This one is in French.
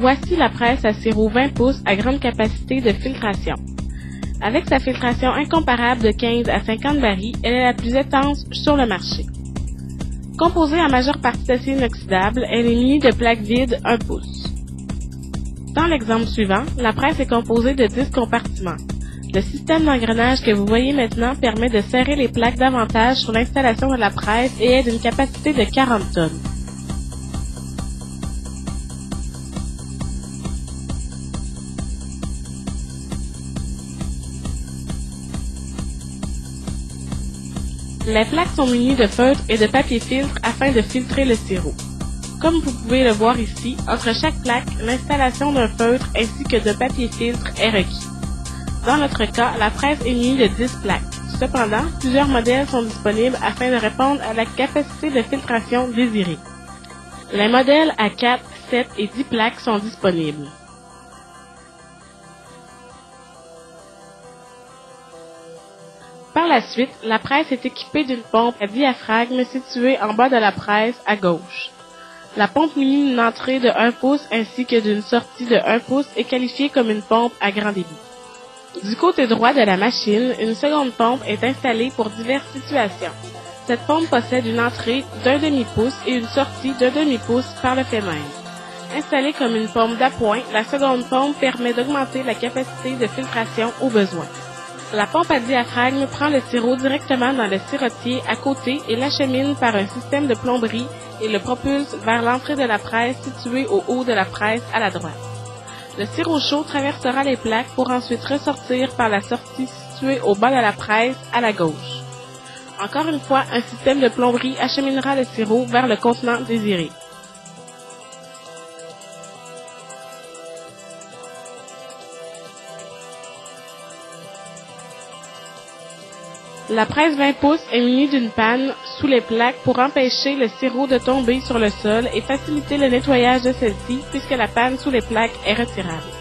Voici la presse à sirop 20 pouces à grande capacité de filtration. Avec sa filtration incomparable de 15 à 50 barils, elle est la plus étanche sur le marché. Composée en majeure partie d'acier inoxydable, elle est munie de plaques vides 1 pouce. Dans l'exemple suivant, la presse est composée de 10 compartiments. Le système d'engrenage que vous voyez maintenant permet de serrer les plaques davantage sur l'installation de la presse et est d'une capacité de 40 tonnes. Les plaques sont munies de feutre et de papier filtre afin de filtrer le sirop. Comme vous pouvez le voir ici, entre chaque plaque, l'installation d'un feutre ainsi que de papier filtre est requis. Dans notre cas, la presse est munie de 10 plaques. Cependant, plusieurs modèles sont disponibles afin de répondre à la capacité de filtration désirée. Les modèles à 4, 7 et 10 plaques sont disponibles. Par la suite, la presse est équipée d'une pompe à diaphragme située en bas de la presse à gauche. La pompe munie d'une entrée de 1 pouce ainsi que d'une sortie de 1 pouce est qualifiée comme une pompe à grand débit. Du côté droit de la machine, une seconde pompe est installée pour diverses situations. Cette pompe possède une entrée d'1 demi-pouce et une sortie d'1 demi-pouce par le fait même. Installée comme une pompe d'appoint, la seconde pompe permet d'augmenter la capacité de filtration au besoin. La pompe à diaphragme prend le sirop directement dans le sirotier à côté et l'achemine par un système de plomberie et le propulse vers l'entrée de la presse située au haut de la presse à la droite. Le sirop chaud traversera les plaques pour ensuite ressortir par la sortie située au bas de la presse à la gauche. Encore une fois, un système de plomberie acheminera le sirop vers le contenant désiré. La presse 20 pouces est munie d'une panne sous les plaques pour empêcher le sirop de tomber sur le sol et faciliter le nettoyage de celle-ci puisque la panne sous les plaques est retirable.